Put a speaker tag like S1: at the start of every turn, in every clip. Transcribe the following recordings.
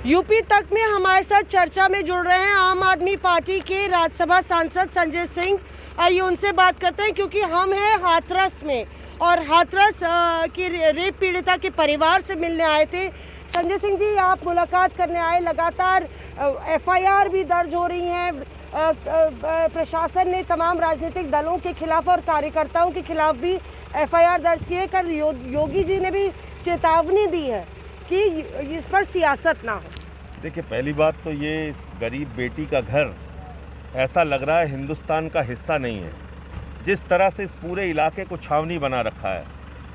S1: UP तक में हमारे साथ चर्चा में जुड़ रहे हैं आम आदमी पार्टी के राज्यसभा सांसद संजय सिंह। आइए उनसे बात करते हैं, क्योंकि हम हैं हाथरस में और हाथरस की रेप पीड़िता के परिवार से मिलने आए थे। संजय सिंह जी, आप मुलाकात करने आए, लगातार एफआईआर भी दर्ज हो रही हैं। प्रशासन ने तमाम राजनीतिक दलों के खिलाफ और कार्यकर्ताओं के खिलाफ भी एफआईआर दर्ज की है। कल योगी जी ने भी चेतावनी दी है कि इस पर सियासत ना हो।
S2: देखिए, पहली बात तो ये इस गरीब बेटी का घर ऐसा लग रहा है हिंदुस्तान का हिस्सा नहीं है। जिस तरह से इस पूरे इलाके को छावनी बना रखा है,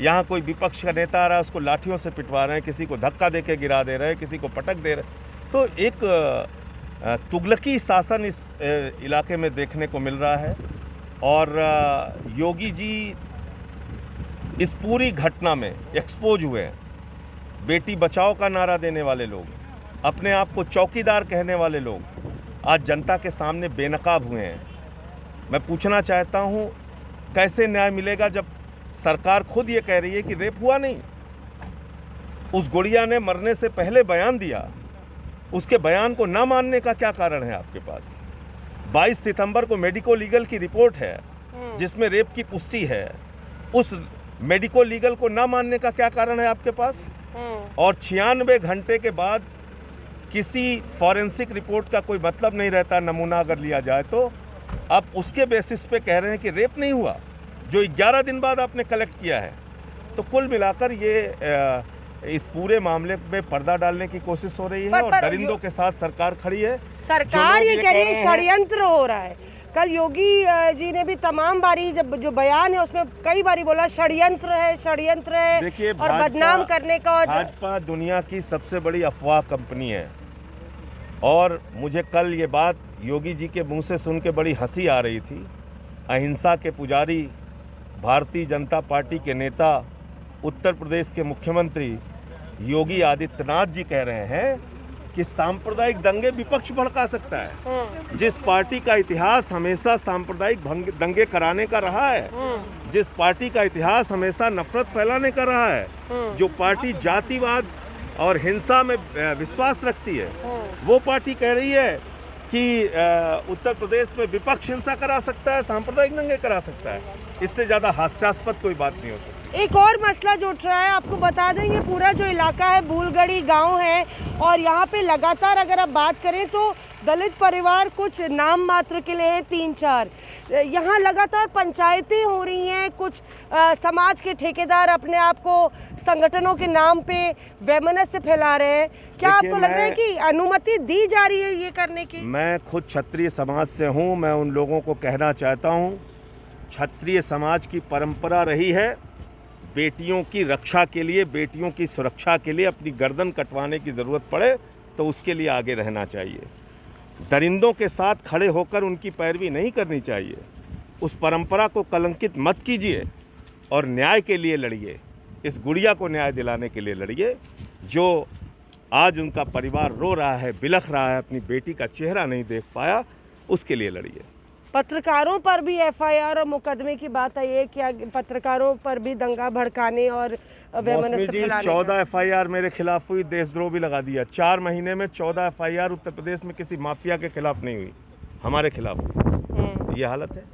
S2: यहाँ कोई विपक्ष का नेता आ रहा है उसको लाठियों से पिटवा रहे हैं, किसी को धक्का दे के गिरा दे रहे हैं, किसी को पटक दे रहे हैं। तो एक तुगलकी शासन इस इलाके में देखने को मिल रहा है। और योगी जी इस पूरी घटना में एक्सपोज हुए हैं। बेटी बचाओ का नारा देने वाले लोग, अपने आप को चौकीदार कहने वाले लोग आज जनता के सामने बेनकाब हुए हैं। मैं पूछना चाहता हूं, कैसे न्याय मिलेगा जब सरकार खुद ये कह रही है कि रेप हुआ नहीं। उस गुड़िया ने मरने से पहले बयान दिया, उसके बयान को ना मानने का क्या कारण है आपके पास? 22 सितंबर को मेडिको लीगल की रिपोर्ट है जिसमें रेप की पुष्टि है। उस मेडिको लीगल को ना मानने का क्या कारण है आपके पास? और 96 घंटे के बाद किसी फॉरेंसिक रिपोर्ट का कोई मतलब नहीं रहता, नमूना अगर लिया जाए तो। आप उसके बेसिस पे कह रहे हैं कि रेप नहीं हुआ, जो 11 दिन बाद आपने कलेक्ट किया है। तो कुल मिलाकर ये इस पूरे मामले में पर्दा डालने की कोशिश हो रही है और दरिंदों के साथ सरकार खड़ी है।
S1: सरकार ये कह रही है षड्यंत्र हो रहा है। कल योगी जी ने भी तमाम बारी जब जो बयान है उसमें कई बारी बोला षड्यंत्र है
S2: देखिए,
S1: और बदनाम करने का। और
S2: भाजपा दुनिया की सबसे बड़ी अफवाह कंपनी है। और मुझे कल ये बात योगी जी के मुंह से सुन के बड़ी हंसी आ रही थी। अहिंसा के पुजारी, भारतीय जनता पार्टी के नेता, उत्तर प्रदेश के मुख्यमंत्री योगी आदित्यनाथ जी कह रहे हैं कि सांप्रदायिक दंगे विपक्ष भड़का सकता है। जिस पार्टी का इतिहास हमेशा सांप्रदायिक दंगे कराने का रहा है, जिस पार्टी का इतिहास हमेशा नफरत फैलाने का रहा है, जो पार्टी जातिवाद और हिंसा में विश्वास रखती है, वो पार्टी कह रही है कि उत्तर प्रदेश में विपक्ष हिंसा करा सकता है, सांप्रदायिक दंगे करा सकता है। इससे ज़्यादा हास्यास्पद कोई बात नहीं हो सकती।
S1: एक और मसला जो उठ रहा है, आपको बता दें, ये पूरा जो इलाका है भूलगढ़ी गांव है और यहाँ पे लगातार अगर आप बात करें तो दलित परिवार कुछ नाम मात्र के लिए है 3-4। यहाँ लगातार पंचायतें हो रही हैं। कुछ समाज के ठेकेदार अपने आप को संगठनों के नाम पे वैमनस्य फैला रहे हैं। क्या आपको लग रहा है कि अनुमति दी जा रही है ये करने की?
S2: मैं खुद क्षत्रिय समाज से हूँ। मैं उन लोगों को कहना चाहता हूँ, क्षत्रिय समाज की परंपरा रही है बेटियों की रक्षा के लिए, बेटियों की सुरक्षा के लिए अपनी गर्दन कटवाने की ज़रूरत पड़े तो उसके लिए आगे रहना चाहिए। दरिंदों के साथ खड़े होकर उनकी पैरवी नहीं करनी चाहिए। उस परंपरा को कलंकित मत कीजिए और न्याय के लिए लड़िए। इस गुड़िया को न्याय दिलाने के लिए लड़िए। जो आज उनका परिवार रो रहा है, बिलख रहा है, अपनी बेटी का चेहरा नहीं देख पाया, उसके लिए लड़िए।
S1: पत्रकारों पर भी एफआईआर और मुकदमे की बात आई है कि पत्रकारों पर भी दंगा भड़काने और वैमनस्य फैलाने
S2: 14 एफआईआर मेरे खिलाफ हुई, देशद्रोह भी लगा दिया। 4 महीने में 14 एफआईआर उत्तर प्रदेश में किसी माफिया के खिलाफ नहीं हुई, हमारे खिलाफ हुई। ये हालत है।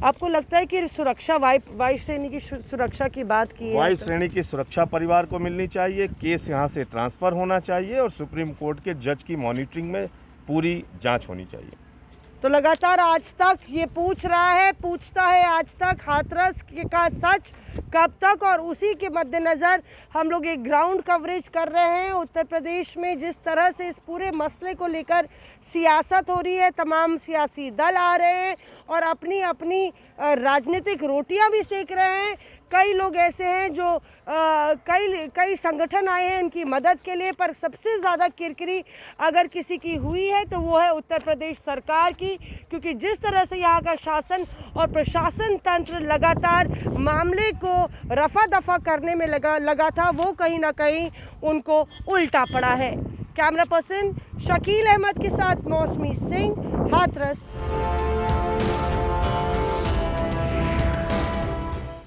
S1: आपको लगता है कि सुरक्षा वायु श्रेणी की सुरक्षा की बात की है?
S2: वायु श्रेणी की सुरक्षा परिवार को मिलनी चाहिए। केस यहाँ से ट्रांसफ़र होना चाहिए और सुप्रीम कोर्ट के जज की मॉनिटरिंग में पूरी जाँच होनी चाहिए।
S1: तो लगातार आज तक ये पूछता है आज तक हाथरस का सच कब तक, और उसी के मद्देनज़र हम लोग एक ग्राउंड कवरेज कर रहे हैं। उत्तर प्रदेश में जिस तरह से इस पूरे मसले को लेकर सियासत हो रही है, तमाम सियासी दल आ रहे हैं और अपनी अपनी राजनीतिक रोटियां भी सेक रहे हैं। कई लोग ऐसे हैं जो कई संगठन आए हैं इनकी मदद के लिए, पर सबसे ज़्यादा किरकिरी अगर किसी की हुई है तो वो है उत्तर प्रदेश सरकार की, क्योंकि जिस तरह से यहाँ का शासन और प्रशासन तंत्र लगातार मामले को रफा दफा करने में लगा था, वो कहीं ना कहीं उनको उल्टा पड़ा है। कैमरा पर्सन शकील अहमद के साथ मौसमी सिंह, हाथरस।